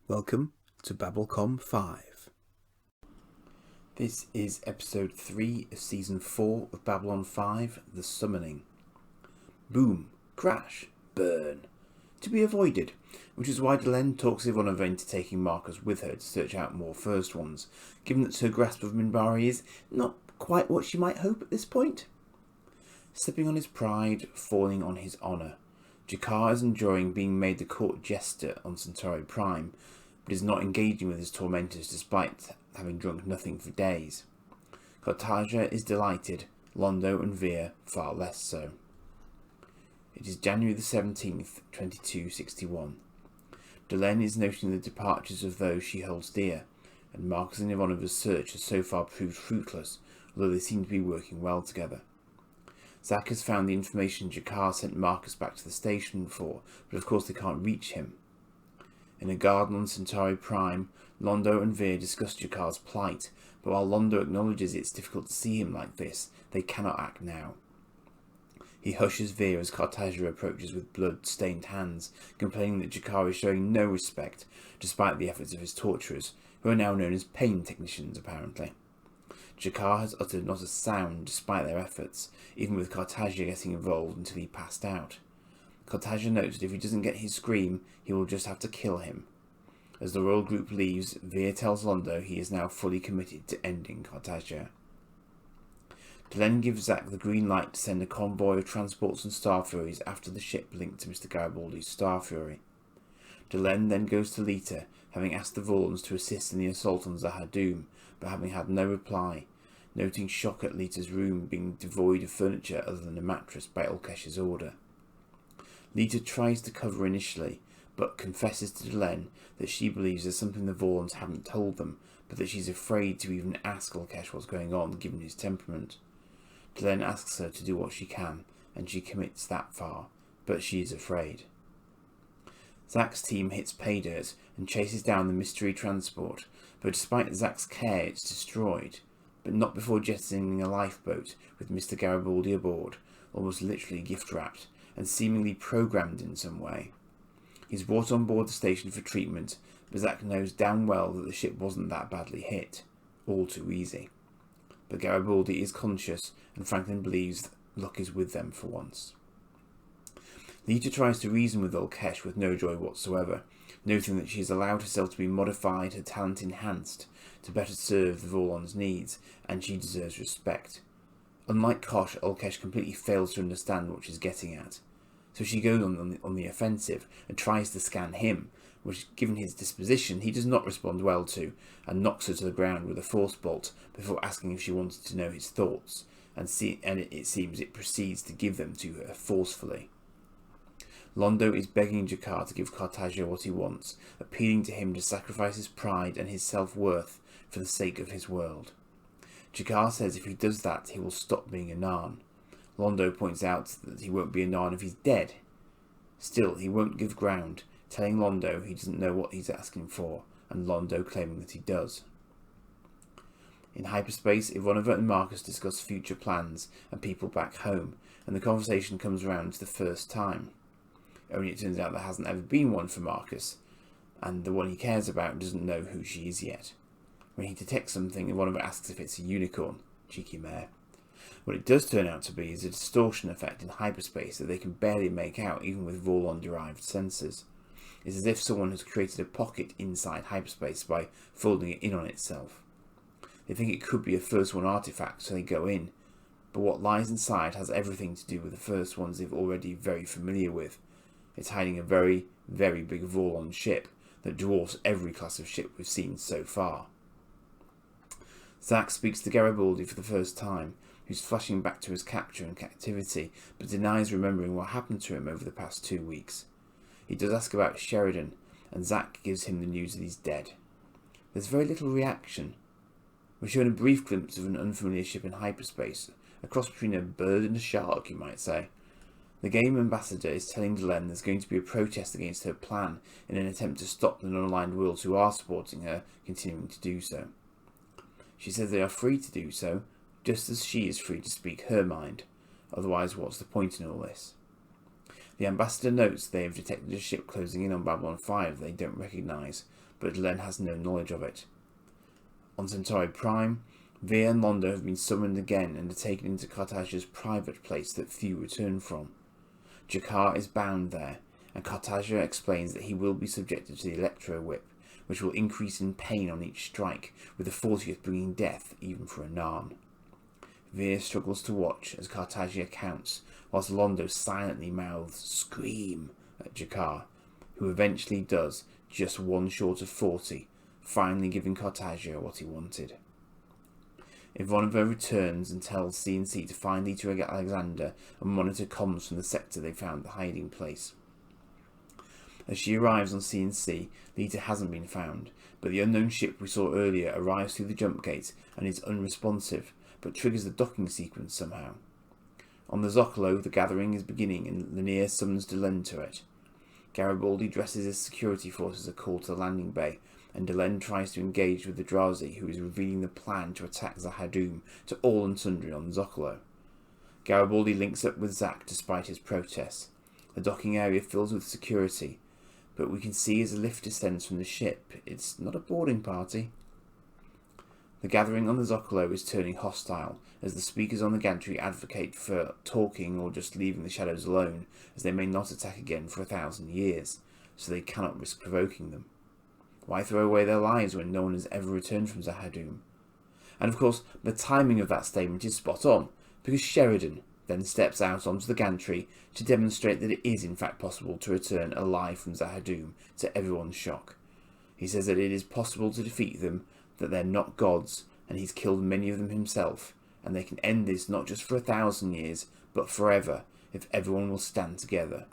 Welcome to Babblecom 5. This is episode 3 of season 4 of Babylon 5, The Summoning. Boom, crash, burn. To be avoided, which is why Delenn talks Ivanova into taking Marcus with her to search out more First Ones, given that her grasp of Minbari is not quite what she might hope at this point. Stepping on his pride, falling on his honour. Jakar is enjoying being made the court jester on Centauri Prime, but is not engaging with his tormentors despite having drunk nothing for days. Cartagia is delighted, Londo and Veer far less so. It is January the 17th, 2261. Delenn is noting the departures of those she holds dear, and Marcus and Ivanova's search has so far proved fruitless, although they seem to be working well together. Zack has found the information Jakar sent Marcus back to the station for, but of course they can't reach him. In a garden on Centauri Prime, Londo and Veer discuss Jakar's plight, but while Londo acknowledges it's difficult to see him like this, they cannot act now. He hushes Veer as Cartagia approaches with blood-stained hands, complaining that Jakar is showing no respect, despite the efforts of his torturers, who are now known as pain technicians, apparently. Jakar has uttered not a sound despite their efforts, even with Cartagia getting involved until he passed out. Cartagia notes that if he doesn't get his scream, he will just have to kill him. As the royal group leaves, Veer tells Londo he is now fully committed to ending Cartagia. Delenn gives Zack the green light to send a convoy of transports and Star Furies after the ship linked to Mr. Garibaldi's Star Fury. Delenn then goes to Lita, having asked the Vorlons to assist in the assault on Zahadum, but having had no reply, noting shock at Lita's room being devoid of furniture other than a mattress by Ulkesh's order. Lita tries to cover initially, but confesses to Delenn that she believes there's something the Vorlons haven't told them, but that she's afraid to even ask Ulkesh what's going on, given his temperament. Delenn asks her to do what she can, and she commits that far, but she is afraid. Zack's team hits pay dirt and chases down the mystery transport, but despite Zack's care it's destroyed, but not before jettisoning a lifeboat with Mr. Garibaldi aboard, almost literally gift-wrapped, and seemingly programmed in some way. He's brought on board the station for treatment, but Zack knows damn well that the ship wasn't that badly hit. All too easy. But Garibaldi is conscious, and Franklin believes luck is with them for once. Lita tries to reason with Ulkesh with no joy whatsoever, noting that she has allowed herself to be modified, her talent enhanced, to better serve the Vorlons' needs, and she deserves respect. Unlike Kosh, Ulkesh completely fails to understand what she's getting at. So she goes on the offensive and tries to scan him, which, given his disposition, he does not respond well to, and knocks her to the ground with a force bolt before asking if she wanted to know his thoughts, and it seems it proceeds to give them to her forcefully. Londo is begging Jakar to give Cartagia what he wants, appealing to him to sacrifice his pride and his self-worth for the sake of his world. Jakar says if he does that, he will stop being a Narn. Londo points out that he won't be a Narn if he's dead. Still, he won't give ground, telling Londo he doesn't know what he's asking for, and Londo claiming that he does. In hyperspace, Ivanova and Marcus discuss future plans and people back home, and the conversation comes around the first time. Only it turns out there hasn't ever been one for Marcus, and the one he cares about doesn't know who she is yet. When he detects something, Ivanova asks if it's a unicorn. Cheeky mare. What it does turn out to be is a distortion effect in hyperspace that they can barely make out even with Vorlon-derived sensors. It's as if someone has created a pocket inside hyperspace by folding it in on itself. They think it could be a First One artifact, so they go in, but what lies inside has everything to do with the First Ones they're already very familiar with. It's hiding a very, very big Vorlon ship that dwarfs every class of ship we've seen so far. Zack speaks to Garibaldi for the first time, who's flashing back to his capture and captivity, but denies remembering what happened to him over the past 2 weeks. He does ask about Sheridan, and Zack gives him the news that he's dead. There's very little reaction. We're shown a brief glimpse of an unfamiliar ship in hyperspace, a cross between a bird and a shark, you might say. The game ambassador is telling Delenn there's going to be a protest against her plan in an attempt to stop the non-aligned worlds who are supporting her continuing to do so. She says they are free to do so, just as she is free to speak her mind. Otherwise, what's the point in all this? The ambassador notes they have detected a ship closing in on Babylon 5 they don't recognise, but Delenn has no knowledge of it. On Centauri Prime, Veer and Londo have been summoned again and are taken into Cartagia's private place that few return from. Jakar is bound there, and Cartagia explains that he will be subjected to the Electro Whip, which will increase in pain on each strike, with the 40th bringing death even for a Narn. Veer struggles to watch as Cartagia counts, whilst Londo silently mouths "Scream" at Jakar, who eventually does just one short of 40, finally giving Cartagia what he wanted. Ivanova returns and tells CNC to find Lita Alexander and monitor comms from the sector they found the hiding place. As she arrives on CNC, Lita hasn't been found, but the unknown ship we saw earlier arrives through the jump gate and is unresponsive, but triggers the docking sequence somehow. On the Zocalo, the gathering is beginning and Lennier summons Delenn to it. Garibaldi dresses as security forces are called to the landing bay, and Delenn tries to engage with the Drazi, who is revealing the plan to attack Zahadum to all and sundry on the Zocalo. Garibaldi links up with Zack despite his protests. The docking area fills with security, but we can see as the lift descends from the ship, it's not a boarding party. The gathering on the Zocalo is turning hostile, as the speakers on the gantry advocate for talking or just leaving the shadows alone, as they may not attack again for 1,000 years, so they cannot risk provoking them. Why throw away their lives when no one has ever returned from Zahadum? And of course, the timing of that statement is spot on, because Sheridan then steps out onto the gantry to demonstrate that it is in fact possible to return alive from Zahadum, to everyone's shock. He says that it is possible to defeat them, that they're not gods, and he's killed many of them himself, and they can end this not just for 1,000 years, but forever, if everyone will stand together.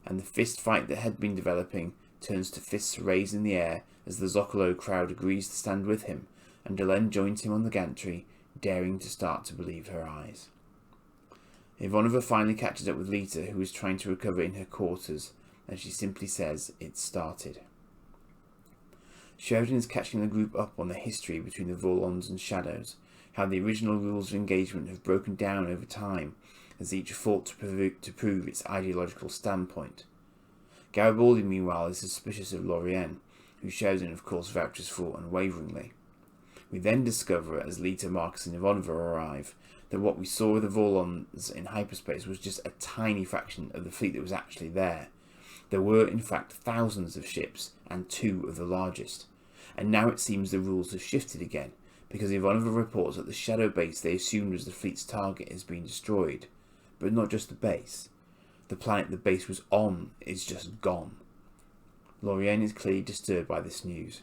And the fist fight that had been developing turns to fists raised in the air as the Zocalo crowd agrees to stand with him, and Delenn joins him on the gantry, daring to start to believe her eyes. Ivanova finally catches up with Lita, who is trying to recover in her quarters, and she simply says, "It started." Sheridan is catching the group up on the history between the Vorlons and Shadows, how the original rules of engagement have broken down over time, as each fought to prove its ideological standpoint. Garibaldi, meanwhile, is suspicious of Lorien, who Sheridan, of course, vouches for unwaveringly. We then discover, as Lita, Marcus and Ivanova arrive, that what we saw of the Vorlons in hyperspace was just a tiny fraction of the fleet that was actually there. There were, in fact, thousands of ships, and 2 of the largest. And now it seems the rules have shifted again, because Ivanova reports that the shadow base they assumed was the fleet's target has been destroyed. But not just the base. The planet the base was on is just gone. Lorien is clearly disturbed by this news.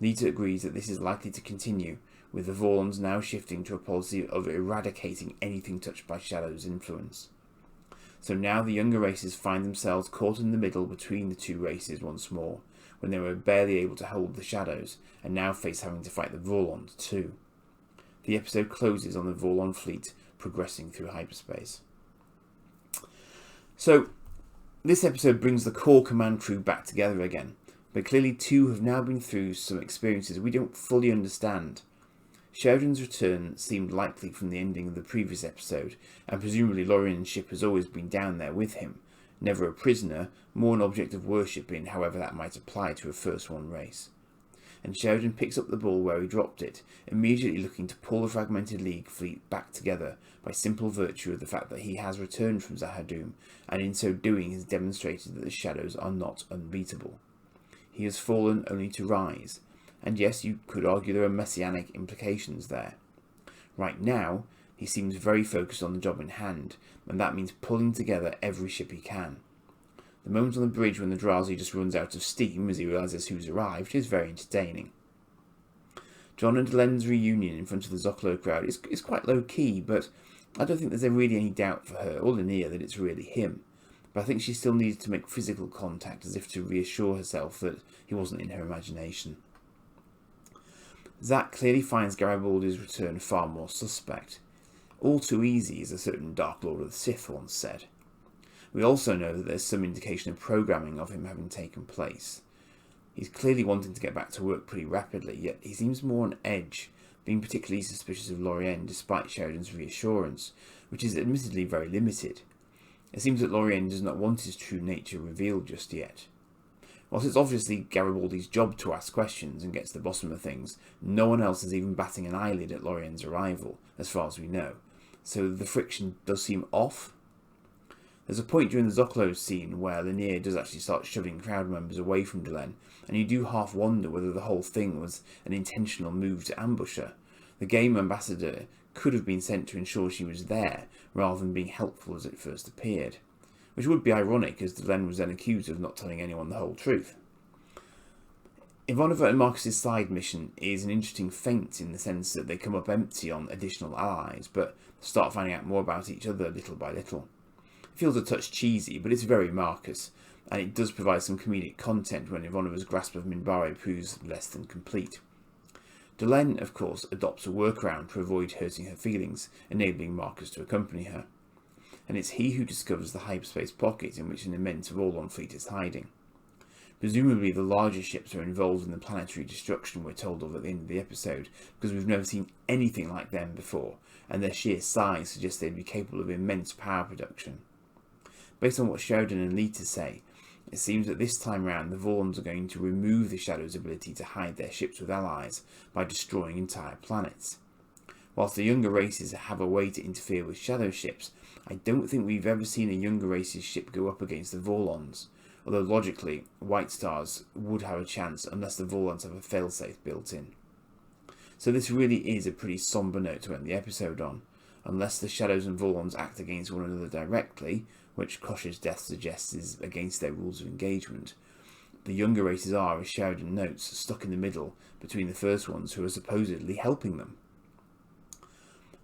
Lita agrees that this is likely to continue, with the Vorlons now shifting to a policy of eradicating anything touched by Shadow's influence. So now the younger races find themselves caught in the middle between the two races once more, when they were barely able to hold the Shadows, and now face having to fight the Vorlons too. The episode closes on the Vorlon fleet progressing through hyperspace. So, this episode brings the core command crew back together again, but clearly 2 have now been through some experiences we don't fully understand. Sheridan's return seemed likely from the ending of the previous episode, and presumably Lorien's ship has always been down there with him, never a prisoner, more an object of worship in however that might apply to a First One race. And Sheridan picks up the ball where he dropped it, immediately looking to pull the fragmented League fleet back together by simple virtue of the fact that he has returned from Zahadum, and in so doing has demonstrated that the Shadows are not unbeatable. He has fallen only to rise, and yes, you could argue there are messianic implications there. Right now, he seems very focused on the job in hand, and that means pulling together every ship he can. The moment on the bridge when the Drazi just runs out of steam as he realises who's arrived is very entertaining. John and Delenn's reunion in front of the Zocalo crowd is quite low-key, but I don't think there's really any doubt for her or Lennier that it's really him. But I think she still needs to make physical contact as if to reassure herself that he wasn't in her imagination. Zack clearly finds Garibaldi's return far more suspect. All too easy, as a certain Dark Lord of the Sith once said. We also know that there's some indication of programming of him having taken place. He's clearly wanting to get back to work pretty rapidly, yet he seems more on edge, being particularly suspicious of Lorien despite Sheridan's reassurance, which is admittedly very limited. It seems that Lorien does not want his true nature revealed just yet. Whilst it's obviously Garibaldi's job to ask questions and get to the bottom of things, no one else is even batting an eyelid at Lorien's arrival, as far as we know, so the friction does seem off. There's a point during the Zocalo scene where Lanier does actually start shoving crowd members away from Delenn, and you do half wonder whether the whole thing was an intentional move to ambush her. The game ambassador could have been sent to ensure she was there, rather than being helpful as it first appeared, which would be ironic as Delenn was then accused of not telling anyone the whole truth. Ivanova and Marcus's side mission is an interesting feint in the sense that they come up empty on additional allies, but start finding out more about each other little by little. It feels a touch cheesy, but it's very Marcus, and it does provide some comedic content when Ivanova's grasp of Minbari proves less than complete. Delenn, of course, adopts a workaround to avoid hurting her feelings, enabling Marcus to accompany her. And it's he who discovers the hyperspace pocket in which an immense Vorlon fleet is hiding. Presumably the larger ships are involved in the planetary destruction we're told of at the end of the episode, because we've never seen anything like them before, and their sheer size suggests they'd be capable of immense power production. Based on what Sheridan and Lita say, it seems that this time round the Vorlons are going to remove the Shadow's ability to hide their ships with allies by destroying entire planets. Whilst the younger races have a way to interfere with Shadow ships, I don't think we've ever seen a younger race's ship go up against the Vorlons, although logically, White Stars would have a chance unless the Vorlons have a failsafe built in. So this really is a pretty sombre note to end the episode on. Unless the Shadows and Vorlons act against one another directly, which Kosh's death suggests is against their rules of engagement, the younger races are, as Sheridan notes, stuck in the middle between the first ones who are supposedly helping them.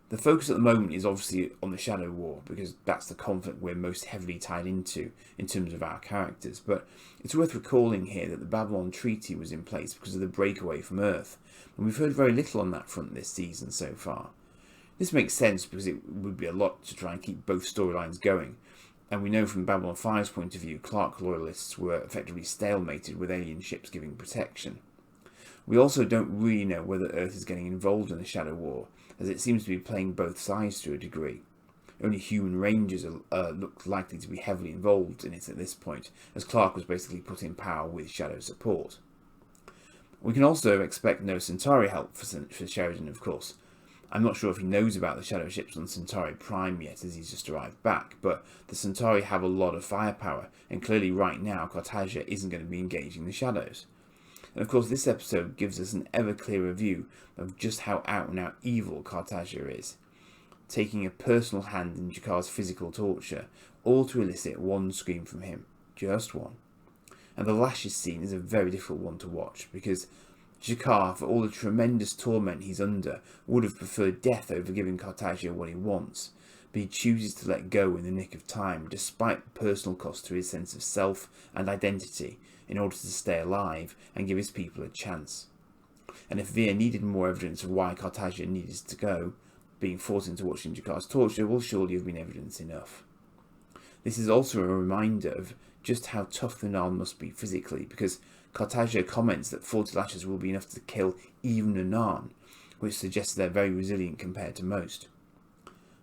The focus at the moment is obviously on the Shadow War, because that's the conflict we're most heavily tied into in terms of our characters, but it's worth recalling here that the Babylon Treaty was in place because of the breakaway from Earth, and we've heard very little on that front this season so far. This makes sense because it would be a lot to try and keep both storylines going, and we know from Babylon 5's point of view Clark loyalists were effectively stalemated with alien ships giving protection. We also don't really know whether Earth is getting involved in the Shadow War, as it seems to be playing both sides to a degree. Only human rangers look likely to be heavily involved in it at this point, as Clark was basically put in power with Shadow support. We can also expect no Centauri help for Sheridan, of course. I'm not sure if he knows about the Shadow ships on Centauri Prime yet, as he's just arrived back, but the Centauri have a lot of firepower, and clearly right now Cartagia isn't going to be engaging the Shadows. And of course this episode gives us an ever clearer view of just how out and out evil Cartagia is, taking a personal hand in Jakar's physical torture, all to elicit one scream from him, just one. And the lashes scene is a very difficult one to watch, because Jakar, for all the tremendous torment he's under, would have preferred death over giving Cartagia what he wants, but he chooses to let go in the nick of time, despite the personal cost to his sense of self and identity, in order to stay alive and give his people a chance. And if Veer needed more evidence of why Cartagia needed to go, being forced into watching Jakar's torture will surely have been evidence enough. This is also a reminder of just how tough the Narn must be physically, because Cartagia comments that 40 lashes will be enough to kill even a Narn, which suggests they're very resilient compared to most.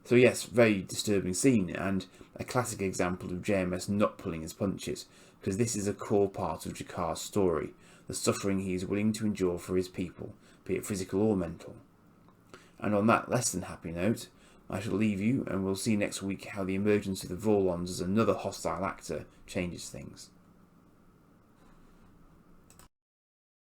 So yes, very disturbing scene, and a classic example of JMS not pulling his punches, because this is a core part of Jakar's story, the suffering he is willing to endure for his people, be it physical or mental. And on that less than happy note, I shall leave you, and we'll see next week how the emergence of the Vorlons as another hostile actor changes things.